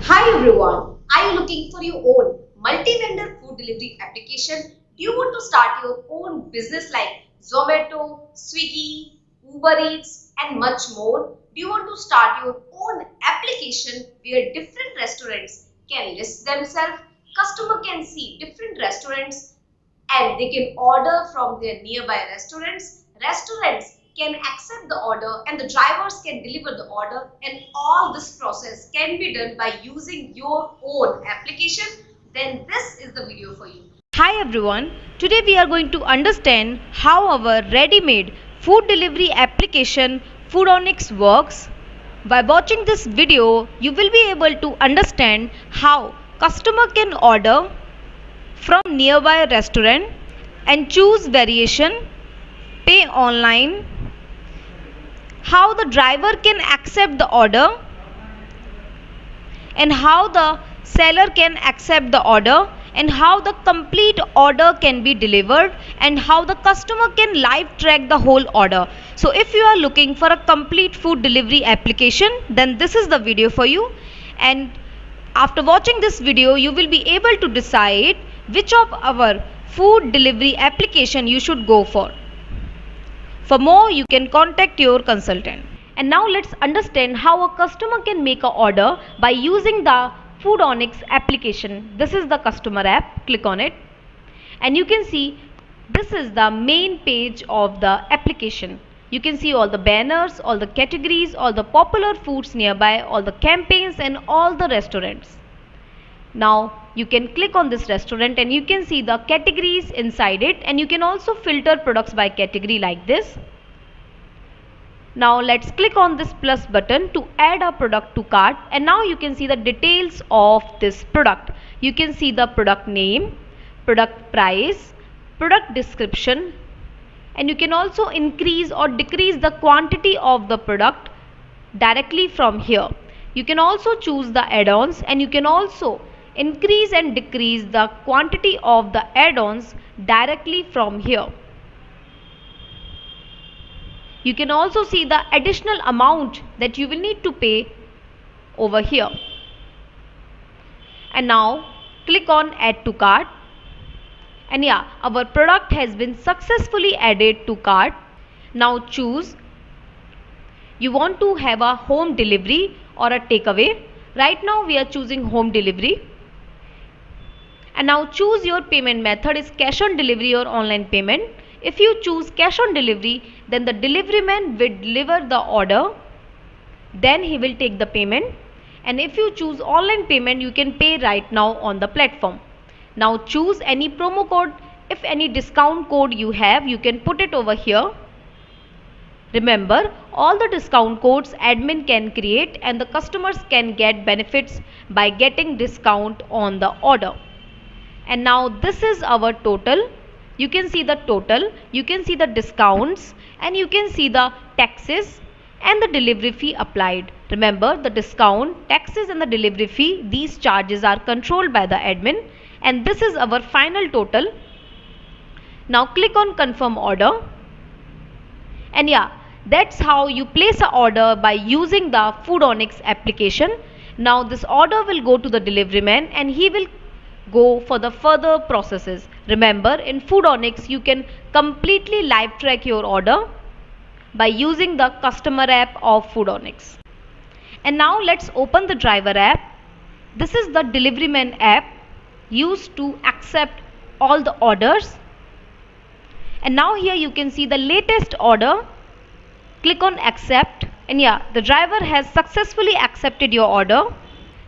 Hi everyone, are you looking for your own multi-vendor food delivery application? Do you want to start your own business like Zomato, Swiggy, Uber Eats and much more? Do you want to start your own application where different restaurants can list themselves? Customer can see different restaurants and they can order from their nearby restaurants. Restaurants can accept the order and the drivers can deliver the order, and all this process can be done by using your own application. Then this is the video for you. Hi everyone, today we are going to understand how our ready-made food delivery application Foodonics works. By watching this video, you will be able to understand how customer can order from nearby restaurant and choose variation, pay online, how the driver can accept the order and how the seller can accept the order and how the complete order can be delivered and how the customer can live track the whole order. So if you are looking for a complete food delivery application, then this is the video for you. And after watching this video, you will be able to decide which of our food delivery application you should go for. For more, you can contact your consultant. And now let's understand how a customer can make an order by using the Foodonics application. This is the customer app. Click on it. And you can see this is the main page of the application. You can see all the banners, all the categories, all the popular foods nearby, all the campaigns and all the restaurants. Now you can click on this restaurant and you can see the categories inside it, and you can also filter products by category like this. Now let's click on this plus button to add a product to cart, and now you can see the details of this product. You can see the product name, product price, product description, and you can also increase or decrease the quantity of the product directly from here. You can also choose the add-ons, and you can also increase and decrease the quantity of the add-ons directly from here. You can also see the additional amount that you will need to pay over here. And now click on add to cart, and yeah, our product has been successfully added to cart. Now choose you want to have a home delivery or a takeaway. Right now we are choosing home delivery. And now choose your payment method is cash on delivery or online payment. If you choose cash on delivery, then the delivery man will deliver the order, then he will take the payment. And if you choose online payment, you can pay right now on the platform. Now choose any promo code. If any discount code you have, you can put it over here. Remember, all the discount codes admin can create and the customers can get benefits by getting discount on the order. And now this is our total. You can see the total, you can see the discounts, and you can see the taxes and the delivery fee applied. Remember, the discount, taxes and the delivery fee, these charges are controlled by the admin, and this is our final total. Now click on confirm order, and yeah, that's how you place an order by using the Foodonics application. Now this order will go to the delivery man and he will go for the further processes. Remember, in Foodonics you can completely live track your order by using the customer app of Foodonics. And now let's open the driver app. This is the delivery man app used to accept all the orders. And now here you can see the latest order. Click on accept, and yeah, the driver has successfully accepted your order.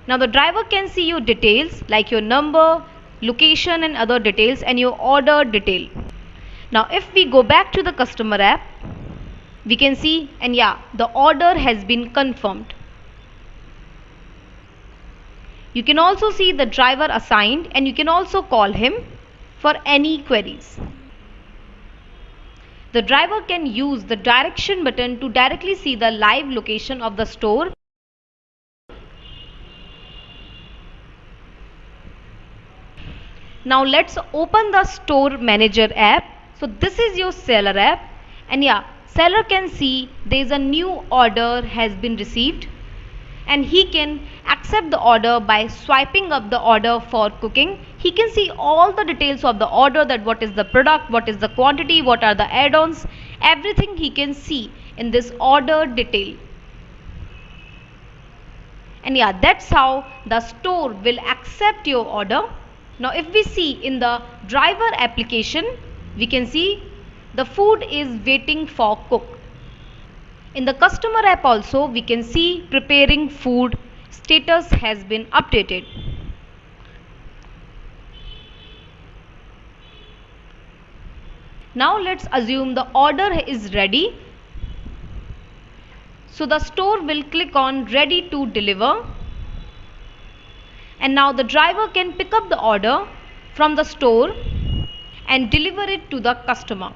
Now the driver can see your details like your number, location and other details, and your order detail. Now if we go back to the customer app, we can see, and yeah, the order has been confirmed. You can also see the driver assigned, and you can also call him for any queries. The driver can use the direction button to directly see the live location of the store. Now let's open the store manager app. So this is your seller app, and yeah, seller can see there is a new order has been received, and he can accept the order by swiping up the order for cooking. He can see all the details of the order, that what is the product, what is the quantity, what are the add-ons, everything he can see in this order detail. And yeah, that's how the store will accept your order. Now if we see in the driver application, we can see the food is waiting for cook. In the customer app also we can see preparing food status has been updated. Now let's assume the order is ready. So the store will click on ready to deliver, and now the driver can pick up the order from the store and deliver it to the customer.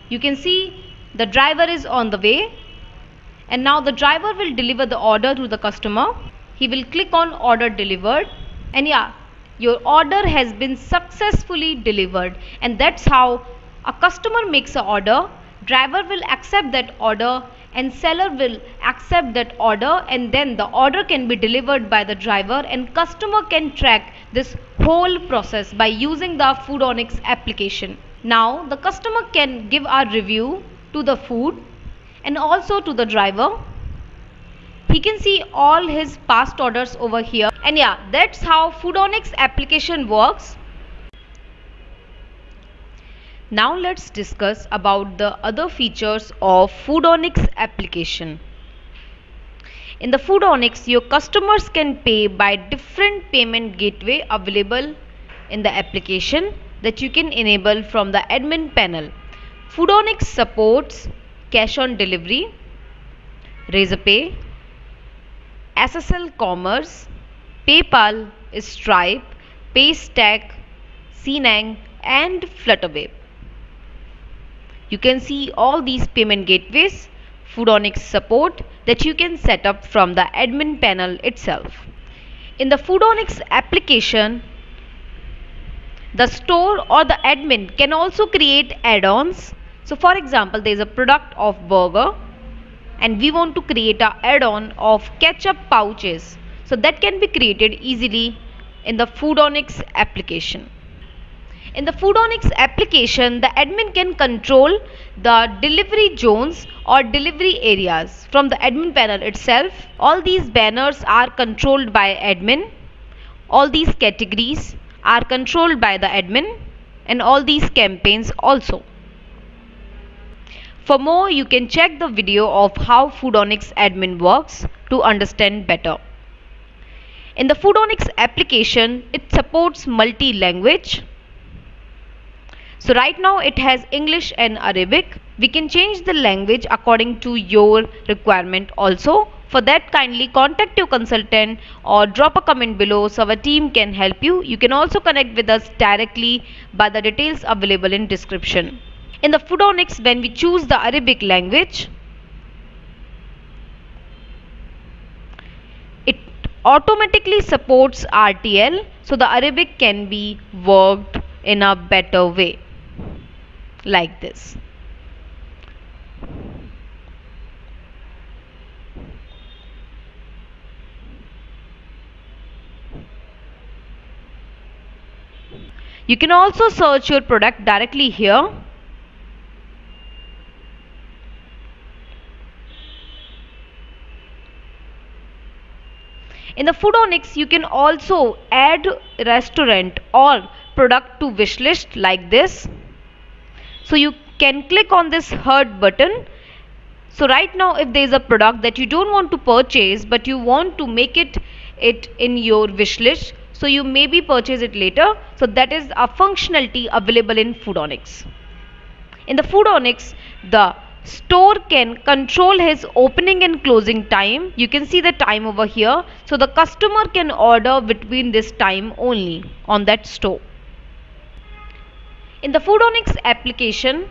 You can see the driver is on the way, and now the driver will deliver the order to the customer. He will click on order delivered, and yeah, your order has been successfully delivered. And that's how a customer makes an order, driver will accept that order, and seller will accept that order, and then the order can be delivered by the driver, and customer can track this whole process by using the Foodonics application. Now the customer can give a review to the food and also to the driver. He can see all his past orders over here, and yeah, that's how Foodonics application works. Now let's discuss about the other features of Foodonics application. In the Foodonics, your customers can pay by different payment gateway available in the application that you can enable from the admin panel. Foodonics supports cash on delivery, Razorpay, SSL Commerce, PayPal, Stripe, Paystack, Sinang, and Flutterwave. You can see all these payment gateways Foodonics support that you can set up from the admin panel itself. In the Foodonics application, the store or the admin can also create add-ons. So for example, there is a product of burger and we want to create an add-on of ketchup pouches. So that can be created easily in the Foodonics application. In the Foodonics application, the admin can control the delivery zones or delivery areas from the admin panel itself. All these banners are controlled by admin. All these categories are controlled by the admin, and all these campaigns also. For more, you can check the video of how Foodonics admin works to understand better. In the Foodonics application, it supports multi-language. So right now it has English and Arabic. We can change the language according to your requirement also. For that, kindly contact your consultant or drop a comment below so our team can help you. You can also connect with us directly by the details available in description. In the Foodonics, when we choose the Arabic language, it automatically supports RTL, so the Arabic can be worked in a better way, like this. You can also search your product directly here. In the Foodonics, you can also add restaurant or product to wish list like this. So you can click on this heart button. So right now, if there is a product that you don't want to purchase but you want to make it in your wish list, so you maybe purchase it later. So that is a functionality available in Foodonics. In the Foodonics, the store can control his opening and closing time. You can see the time over here. So the customer can order between this time only on that store. In the Foodonics application,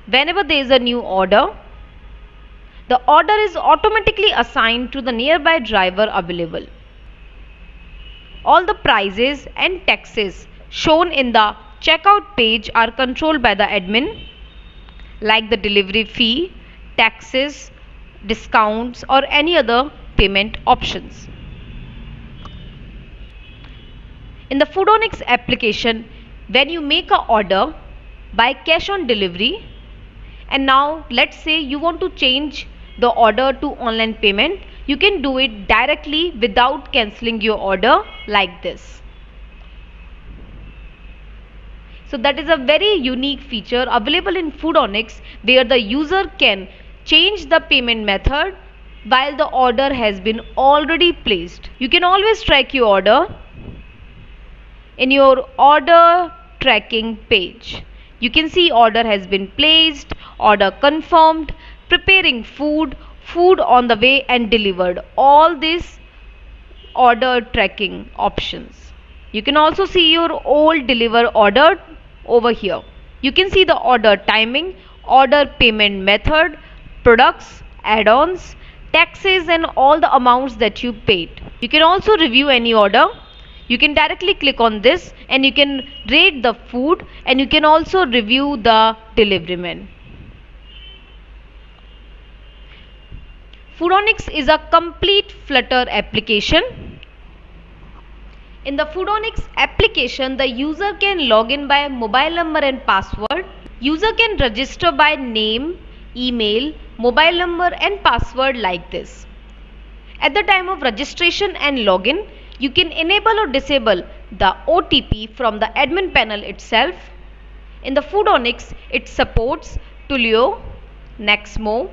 whenever there is a new order, the order is automatically assigned to the nearby driver available. All the prices and taxes shown in the checkout page are controlled by the admin, like the delivery fee, taxes, discounts, or any other payment options. In the Foodonics application, when you make an order by cash on delivery, and now let's say you want to change the order to online payment, you can do it directly without cancelling your order like this. So that is a very unique feature available in Foodonics, where the user can change the payment method while the order has been already placed. You can always track your order in your order tracking page. You can see order has been placed, order confirmed, preparing food, food on the way and delivered. All these order tracking options. You can also see your old deliver order over here. You can see the order timing, order payment method, products, add-ons, taxes, and all the amounts that you paid. You can also review any order. You can directly click on this and you can rate the food, and you can also review the delivery man. Foodonics is a complete Flutter application. In the Foodonics application, the user can log in by mobile number and password. User can register by name, email, mobile number and password like this. At the time of registration and login, you can enable or disable the OTP from the admin panel itself. In the Foodonics, it supports Twilio, Nexmo,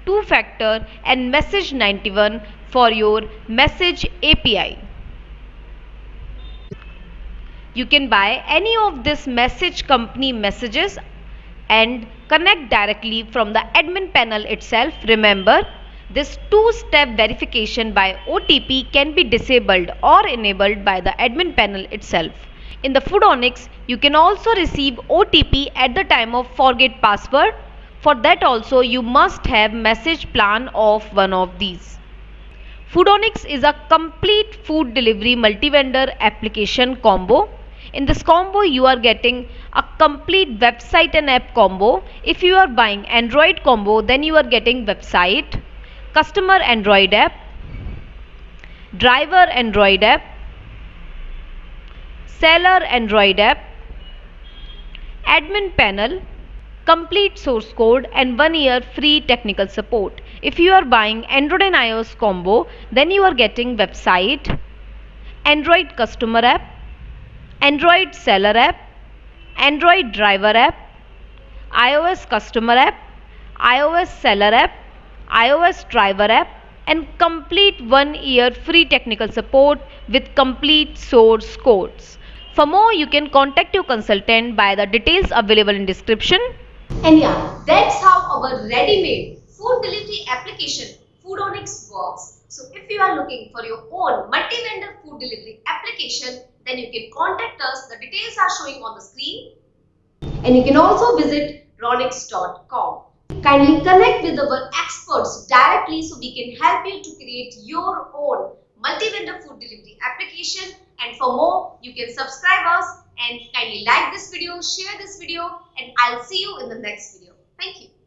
two-factor and Message 91 for your message API. You can buy any of this message company messages and connect directly from the admin panel itself. Remember, this two-step verification by OTP can be disabled or enabled by the admin panel itself. In the Foodonics, you can also receive OTP at the time of forget password. For that also, you must have message plan of one of these. Foodonics is a complete food delivery multi-vendor application combo. In this combo, you are getting a complete website and app combo. If you are buying Android combo, then you are getting website, customer Android app, driver Android app, seller Android app, admin panel, complete source code and 1 year free technical support. If you are buying Android and iOS combo, then you are getting website, Android customer app, Android seller app, Android driver app, iOS customer app, iOS seller app, iOS driver app, and complete 1 year free technical support with complete source codes. For more, you can contact your consultant by the details available in description. And yeah, that's how our ready-made food delivery application Foodonics works. So if you are looking for your own multi-vendor food delivery application, then you can contact us. The details are showing on the screen. And you can also visit ronix.com. Kindly connect with our experts directly so we can help you to create your own multi-vendor food delivery application. And for more, you can subscribe us and kindly like this video, share this video, and I'll see you in the next video. Thank you.